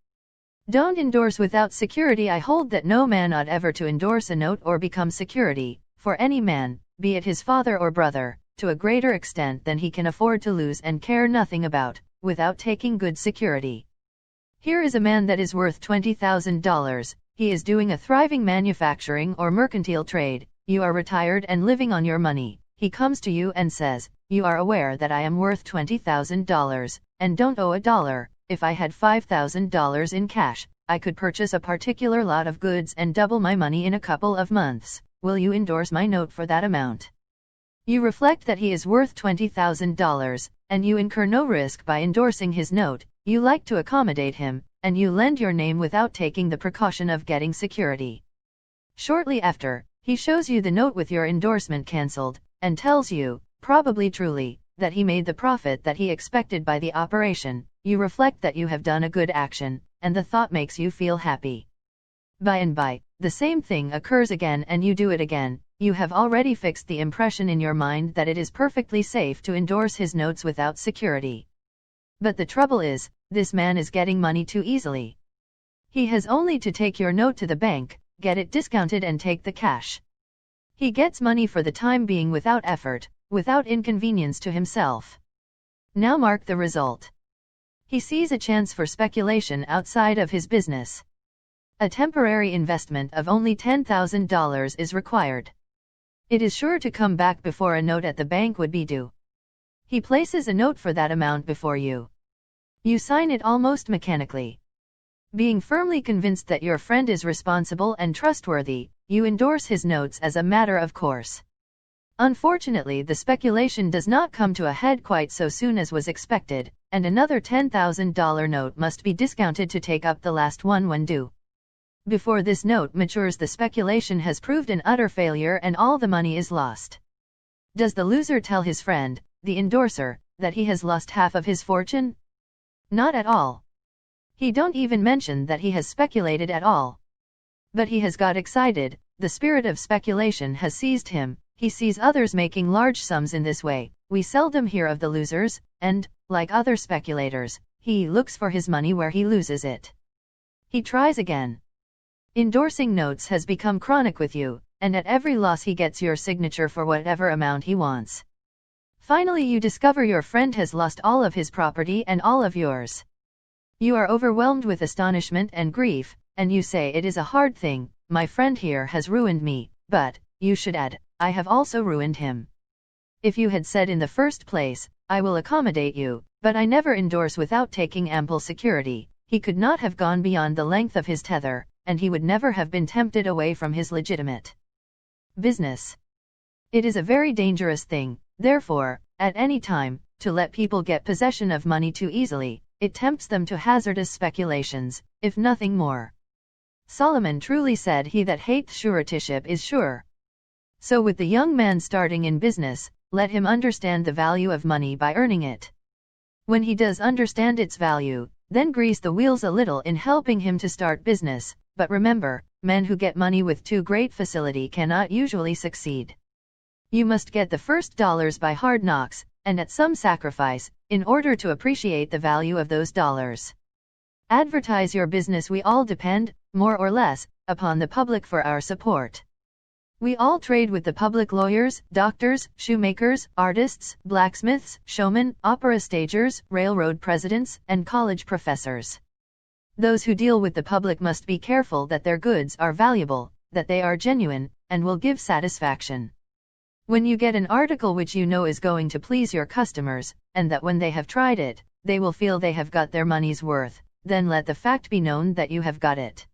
Don't endorse without security. I hold that no man ought ever to endorse a note or become security, for any man, be it his father or brother, to a greater extent than he can afford to lose and care nothing about, without taking good security. Here is a man that is worth $20,000, he is doing a thriving manufacturing or mercantile trade, you are retired and living on your money, he comes to you and says, "You are aware that I am worth $20,000, and don't owe a dollar. If I had $5,000 in cash, I could purchase a particular lot of goods and double my money in a couple of months. Will you endorse my note for that amount?" You reflect that he is worth $20,000, and you incur no risk by endorsing his note, you like to accommodate him, and you lend your name without taking the precaution of getting security. Shortly after, he shows you the note with your endorsement cancelled, and tells you, probably truly, that he made the profit that he expected by the operation. You reflect that you have done a good action, and the thought makes you feel happy. By and by, the same thing occurs again and you do it again. You have already fixed the impression in your mind that it is perfectly safe to endorse his notes without security. But the trouble is, this man is getting money too easily. He has only to take your note to the bank, get it discounted and take the cash. He gets money for the time being without effort, without inconvenience to himself. Now mark the result. He sees a chance for speculation outside of his business. A temporary investment of only $10,000 is required. It is sure to come back before a note at the bank would be due. He places a note for that amount before you. You sign it almost mechanically. Being firmly convinced that your friend is responsible and trustworthy, you endorse his notes as a matter of course. Unfortunately, the speculation does not come to a head quite so soon as was expected, and another $10,000 note must be discounted to take up the last one when due. Before this note matures, the speculation has proved an utter failure and all the money is lost. Does the loser tell his friend, the endorser, that he has lost half of his fortune? Not at all. He don't even mention that he has speculated at all. But he has got excited, the spirit of speculation has seized him, he sees others making large sums in this way. We seldom hear of the losers, and, like other speculators, he looks for his money where he loses it. He tries again. Endorsing notes has become chronic with you, and at every loss he gets your signature for whatever amount he wants. Finally you discover your friend has lost all of his property and all of yours. You are overwhelmed with astonishment and grief, and you say it is a hard thing, my friend here has ruined me, but, you should add, I have also ruined him. If you had said in the first place, I will accommodate you, but I never endorse without taking ample security, he could not have gone beyond the length of his tether, and he would never have been tempted away from his legitimate business. It is a very dangerous thing, therefore, at any time, to let people get possession of money too easily. It tempts them to hazardous speculations, if nothing more. Solomon truly said, he that hateth suretyship is sure. So with the young man starting in business, let him understand the value of money by earning it. When he does understand its value, then grease the wheels a little in helping him to start business, but remember, men who get money with too great facility cannot usually succeed. You must get the first dollars by hard knocks, and at some sacrifice, in order to appreciate the value of those dollars. Advertise your business. We all depend, more or less, upon the public for our support. We all trade with the public: lawyers, doctors, shoemakers, artists, blacksmiths, showmen, opera stagers, railroad presidents, and college professors. Those who deal with the public must be careful that their goods are valuable, that they are genuine, and will give satisfaction. When you get an article which you know is going to please your customers, and that when they have tried it, they will feel they have got their money's worth, then let the fact be known that you have got it.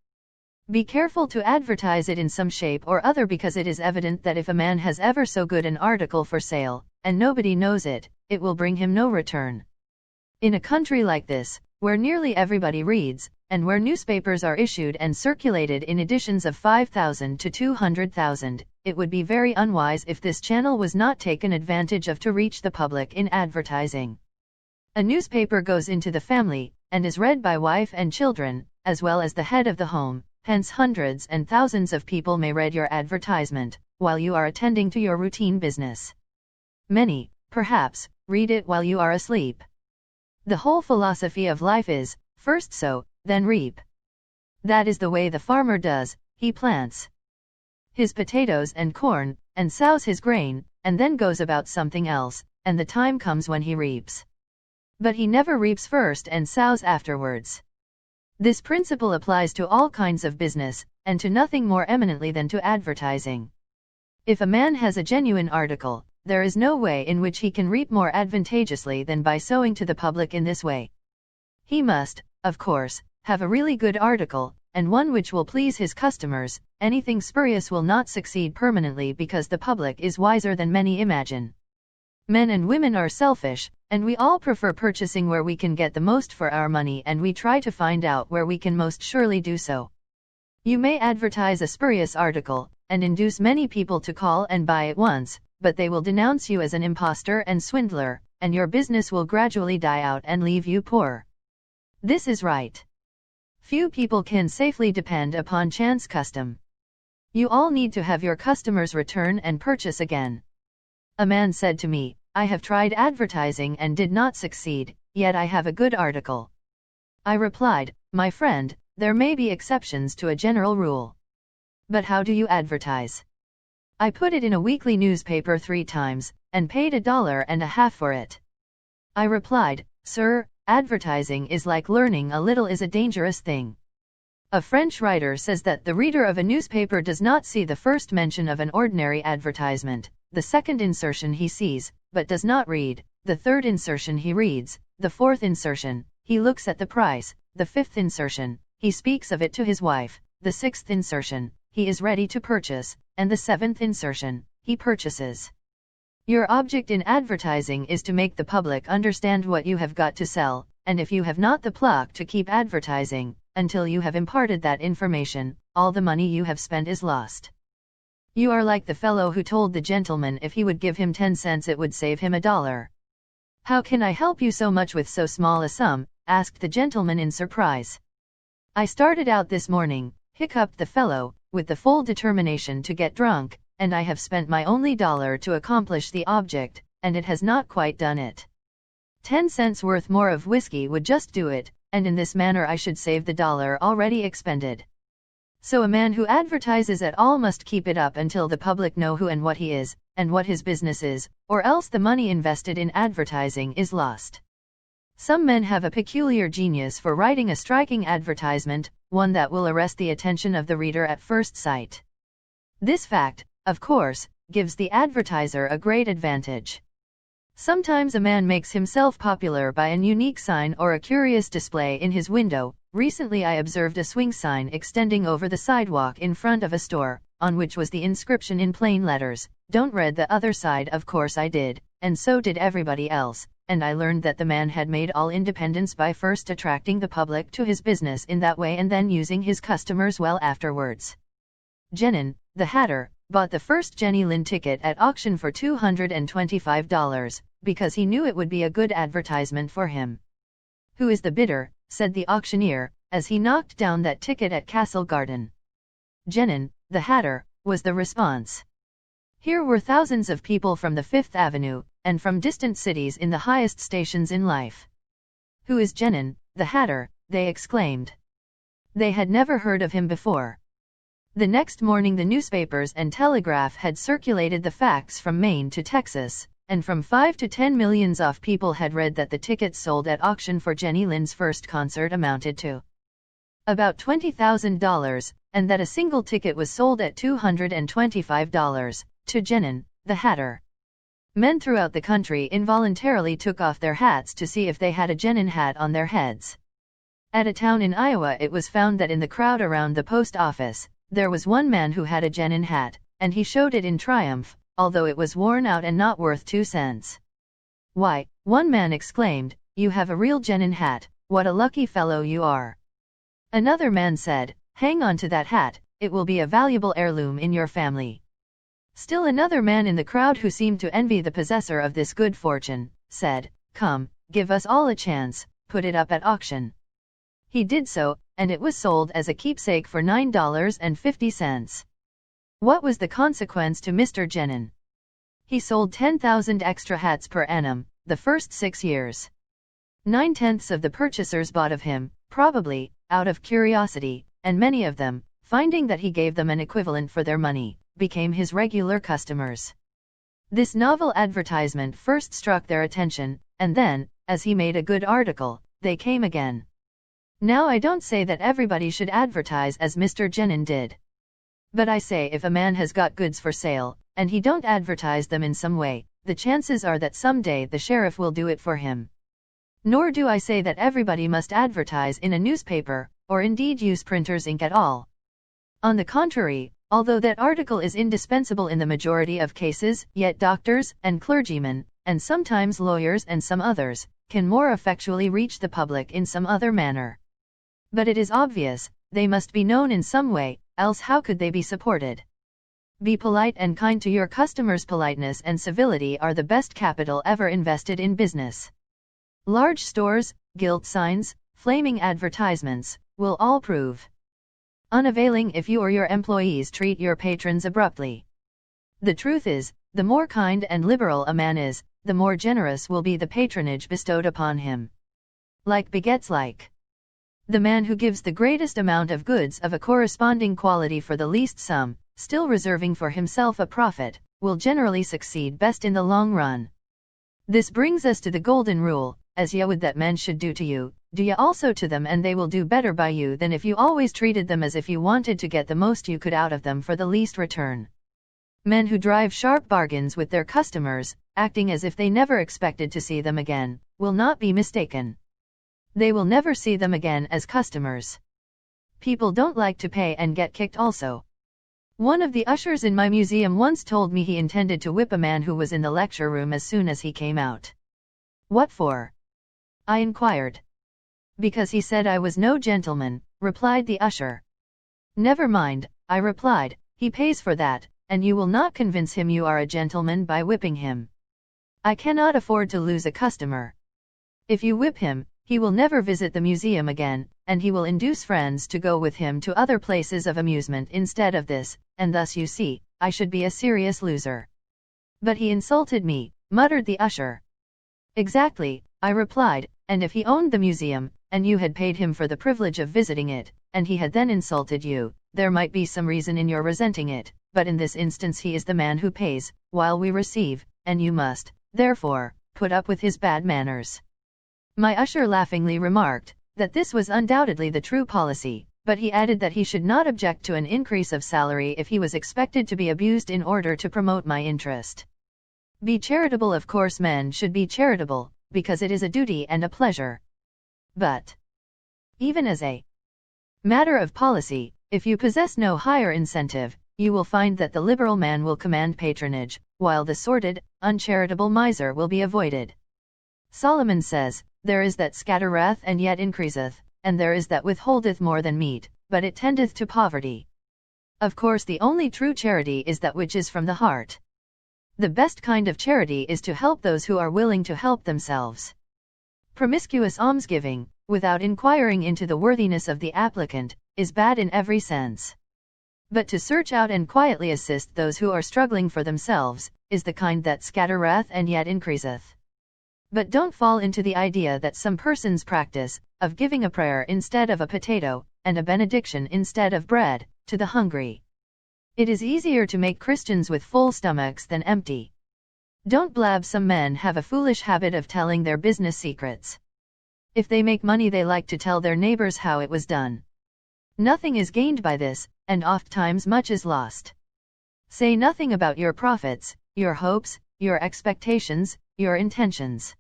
Be careful to advertise it in some shape or other, because it is evident that if a man has ever so good an article for sale, and nobody knows it, it will bring him no return. In a country like this, where nearly everybody reads, and where newspapers are issued and circulated in editions of 5,000 to 200,000, it would be very unwise if this channel was not taken advantage of to reach the public in advertising. A newspaper goes into the family, and is read by wife and children, as well as the head of the home, hence hundreds and thousands of people may read your advertisement, while you are attending to your routine business. Many, perhaps, read it while you are asleep. The whole philosophy of life is, first sow, then reap. That is the way the farmer does. He plants his potatoes and corn, and sows his grain, and then goes about something else, and the time comes when he reaps. But he never reaps first and sows afterwards. This principle applies to all kinds of business, and to nothing more eminently than to advertising. If a man has a genuine article, there is no way in which he can reap more advantageously than by sowing to the public in this way. He must, of course, have a really good article, and one which will please his customers. Anything spurious will not succeed permanently, because the public is wiser than many imagine. Men and women are selfish, and we all prefer purchasing where we can get the most for our money, and we try to find out where we can most surely do so. You may advertise a spurious article, and induce many people to call and buy at once, but they will denounce you as an impostor and swindler, and your business will gradually die out and leave you poor. This is right. Few people can safely depend upon chance custom. You all need to have your customers return and purchase again. A man said to me, I have tried advertising and did not succeed, yet I have a good article. I replied, my friend, there may be exceptions to a general rule. But how do you advertise? I put it in a weekly newspaper 3 times, and paid $1.50 for it. I replied, sir, advertising is like learning a little is a dangerous thing. A French writer says that the reader of a newspaper does not see the first mention of an ordinary advertisement, the second insertion he sees, but does not read, the third insertion he reads, the fourth insertion, he looks at the price, the fifth insertion, he speaks of it to his wife, the sixth insertion, he is ready to purchase, and the seventh insertion, he purchases. Your object in advertising is to make the public understand what you have got to sell, and if you have not the pluck to keep advertising, until you have imparted that information, all the money you have spent is lost. You are like the fellow who told the gentleman if he would give him 10 cents it would save him $1. How can I help you so much with so small a sum? Asked the gentleman in surprise. I started out this morning, hiccuped the fellow, with the full determination to get drunk, and I have spent my only $1 to accomplish the object, and it has not quite done it. 10 cents worth more of whiskey would just do it, and in this manner I should save the dollar already expended. So a man who advertises at all must keep it up until the public know who and what he is, and what his business is, or else the money invested in advertising is lost. Some men have a peculiar genius for writing a striking advertisement, one that will arrest the attention of the reader at first sight. This fact, of course, gives the advertiser a great advantage. Sometimes a man makes himself popular by an unique sign or a curious display in his window. Recently I observed a swing sign extending over the sidewalk in front of a store, on which was the inscription in plain letters, "Don't read the other side." Of course I did, and so did everybody else, and I learned that the man had made all independence by first attracting the public to his business in that way and then using his customers well afterwards. Jenin, the hatter, bought the first Jenny Lind ticket at auction for $225, because he knew it would be a good advertisement for him. "Who is the bidder?" said the auctioneer, as he knocked down that ticket at Castle Garden. "Jenin, the hatter," was the response. Here were thousands of people from the Fifth Avenue, and from distant cities in the highest stations in life. "Who is Jenin, the hatter?" they exclaimed. They had never heard of him before. The next morning the newspapers and telegraph had circulated the facts from Maine to Texas, and from 5 to 10 millions of people had read that the tickets sold at auction for Jenny Lind's first concert amounted to about $20,000, and that a single ticket was sold at $225, to Jenin, the hatter. Men throughout the country involuntarily took off their hats to see if they had a Jenin hat on their heads. At a town in Iowa it was found that in the crowd around the post office, there was one man who had a Jenin hat, and he showed it in triumph, although it was worn out and not worth 2 cents. "Why," one man exclaimed, "you have a real Jenin hat, what a lucky fellow you are." Another man said, "Hang on to that hat, it will be a valuable heirloom in your family." Still another man in the crowd, who seemed to envy the possessor of this good fortune, said, "Come, give us all a chance, put it up at auction." He did so, and it was sold as a keepsake for $9.50. What was the consequence to Mr. Jenin? He sold 10,000 extra hats per annum, the first 6 years. 9/10 of the purchasers bought of him, probably, out of curiosity, and many of them, finding that he gave them an equivalent for their money, became his regular customers. This novel advertisement first struck their attention, and then, as he made a good article, they came again. Now I don't say that everybody should advertise as Mr. Jenin did. But I say if a man has got goods for sale, and he don't advertise them in some way, the chances are that someday the sheriff will do it for him. Nor do I say that everybody must advertise in a newspaper, or indeed use printer's ink at all. On the contrary, although that article is indispensable in the majority of cases, yet doctors, and clergymen, and sometimes lawyers and some others, can more effectually reach the public in some other manner. But it is obvious, they must be known in some way, else how could they be supported? Be polite and kind to your customers. Politeness and civility are the best capital ever invested in business. Large stores, gilt signs, flaming advertisements, will all prove unavailing if you or your employees treat your patrons abruptly. The truth is, the more kind and liberal a man is, the more generous will be the patronage bestowed upon him. Like begets like. The man who gives the greatest amount of goods of a corresponding quality for the least sum, still reserving for himself a profit, will generally succeed best in the long run. This brings us to the golden rule: as ye would that men should do to you, do ye also to them, and they will do better by you than if you always treated them as if you wanted to get the most you could out of them for the least return. Men who drive sharp bargains with their customers, acting as if they never expected to see them again, will not be mistaken. They will never see them again as customers. People don't like to pay and get kicked also. One of the ushers in my museum once told me he intended to whip a man who was in the lecture room as soon as he came out. "What for?" I inquired. "Because he said I was no gentleman," replied the usher. "Never mind," I replied, "he pays for that, and you will not convince him you are a gentleman by whipping him. I cannot afford to lose a customer. If you whip him, he will never visit the museum again, and he will induce friends to go with him to other places of amusement instead of this, and thus you see, I should be a serious loser." "But he insulted me," muttered the usher. "Exactly," I replied, and if he owned the museum, and you had paid him for the privilege of visiting it, and he had then insulted you, there might be some reason in your resenting it, but in this instance he is the man who pays, while we receive, and you must, therefore, put up with his bad manners. My usher laughingly remarked that this was undoubtedly the true policy, but he added that he should not object to an increase of salary if he was expected to be abused in order to promote my interest. Be charitable. Of course men should be charitable, because it is a duty and a pleasure. But even as a matter of policy, if you possess no higher incentive, you will find that the liberal man will command patronage, while the sordid, uncharitable miser will be avoided. Solomon says, there is that scattereth and yet increaseth, and there is that withholdeth more than meet, but it tendeth to poverty. Of course the only true charity is that which is from the heart. The best kind of charity is to help those who are willing to help themselves. Promiscuous almsgiving, without inquiring into the worthiness of the applicant, is bad in every sense. But to search out and quietly assist those who are struggling for themselves, is the kind that scattereth and yet increaseth. But don't fall into the idea that some persons practice, of giving a prayer instead of a potato, and a benediction instead of bread, to the hungry. It is easier to make Christians with full stomachs than empty. Don't blab. Some men have a foolish habit of telling their business secrets. If they make money they like to tell their neighbors how it was done. Nothing is gained by this, and ofttimes much is lost. Say nothing about your profits, your hopes, your expectations, your intentions.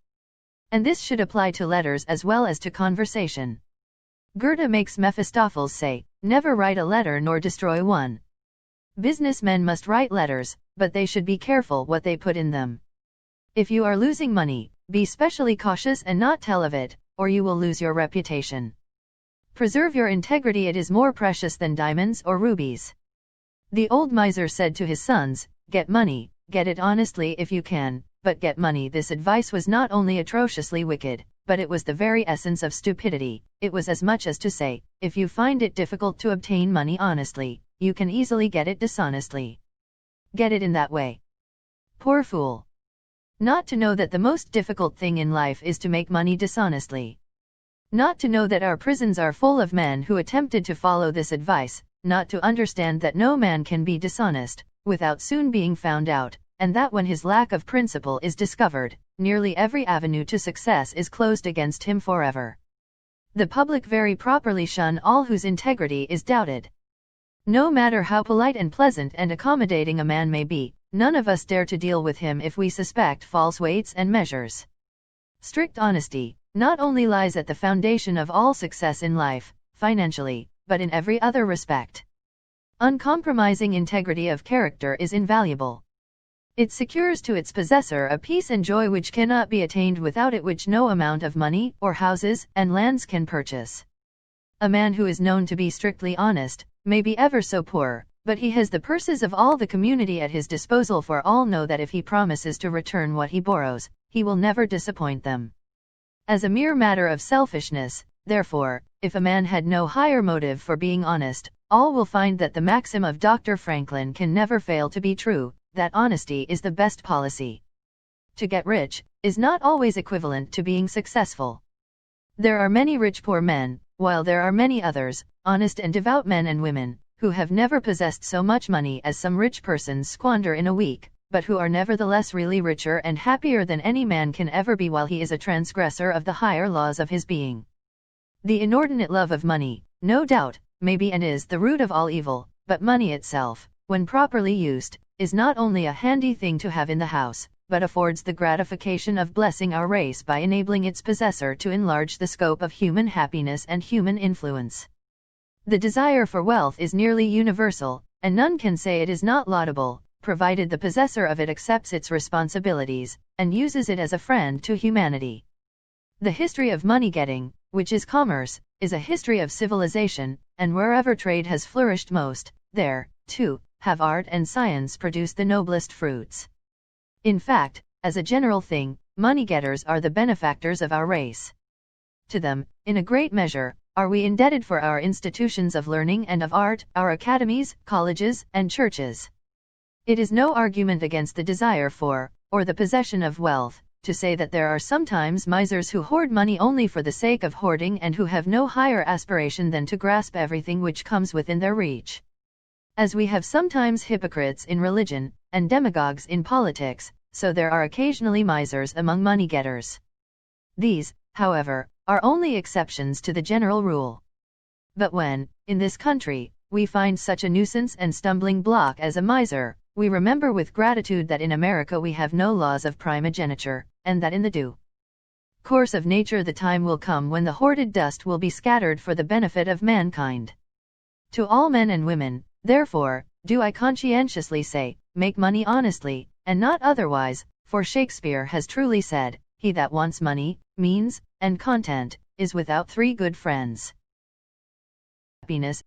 And this should apply to letters as well as to conversation. Goethe makes Mephistopheles say, never write a letter nor destroy one. Businessmen must write letters, but they should be careful what they put in them. If you are losing money, be specially cautious and not tell of it, or you will lose your reputation. Preserve your integrity. It is more precious than diamonds or rubies. The old miser said to his sons, get money, get it honestly if you can, but get money. This advice was not only atrociously wicked, but it was the very essence of stupidity. It was as much as to say, if you find it difficult to obtain money honestly, you can easily get it dishonestly. Get it in that way. Poor fool. Not to know that the most difficult thing in life is to make money dishonestly. Not to know that our prisons are full of men who attempted to follow this advice, not to understand that no man can be dishonest, without soon being found out, and that when his lack of principle is discovered, nearly every avenue to success is closed against him forever. The public very properly shun all whose integrity is doubted. No matter how polite and pleasant and accommodating a man may be, none of us dare to deal with him if we suspect false weights and measures. Strict honesty not only lies at the foundation of all success in life, financially, but in every other respect. Uncompromising integrity of character is invaluable. It secures to its possessor a peace and joy which cannot be attained without it, which no amount of money, or houses, and lands can purchase. A man who is known to be strictly honest, may be ever so poor, but he has the purses of all the community at his disposal, for all know that if he promises to return what he borrows, he will never disappoint them. As a mere matter of selfishness, therefore, if a man had no higher motive for being honest, all will find that the maxim of Dr. Franklin can never fail to be true, that honesty is the best policy. To get rich is not always equivalent to being successful. There are many rich poor men, while there are many others, honest and devout men and women, who have never possessed so much money as some rich persons squander in a week, but who are nevertheless really richer and happier than any man can ever be while he is a transgressor of the higher laws of his being. The inordinate love of money, no doubt, may be and is the root of all evil, but money itself, when properly used, is not only a handy thing to have in the house, but affords the gratification of blessing our race by enabling its possessor to enlarge the scope of human happiness and human influence. The desire for wealth is nearly universal, and none can say it is not laudable, provided the possessor of it accepts its responsibilities, and uses it as a friend to humanity. The history of money-getting, which is commerce, is a history of civilization, and wherever trade has flourished most, there, too, have art and science produced the noblest fruits. In fact, as a general thing, money-getters are the benefactors of our race. To them, in a great measure, are we indebted for our institutions of learning and of art, our academies, colleges, and churches. It is no argument against the desire for, or the possession of wealth, to say that there are sometimes misers who hoard money only for the sake of hoarding and who have no higher aspiration than to grasp everything which comes within their reach. As we have sometimes hypocrites in religion, and demagogues in politics, so there are occasionally misers among money-getters. These, however, are only exceptions to the general rule. But when, in this country, we find such a nuisance and stumbling block as a miser, we remember with gratitude that in America we have no laws of primogeniture, and that in the due course of nature the time will come when the hoarded dust will be scattered for the benefit of mankind. To all men and women, therefore, do I conscientiously say, make money honestly, and not otherwise, for Shakespeare has truly said, he that wants money, means, and content, is without three good friends. Happiness,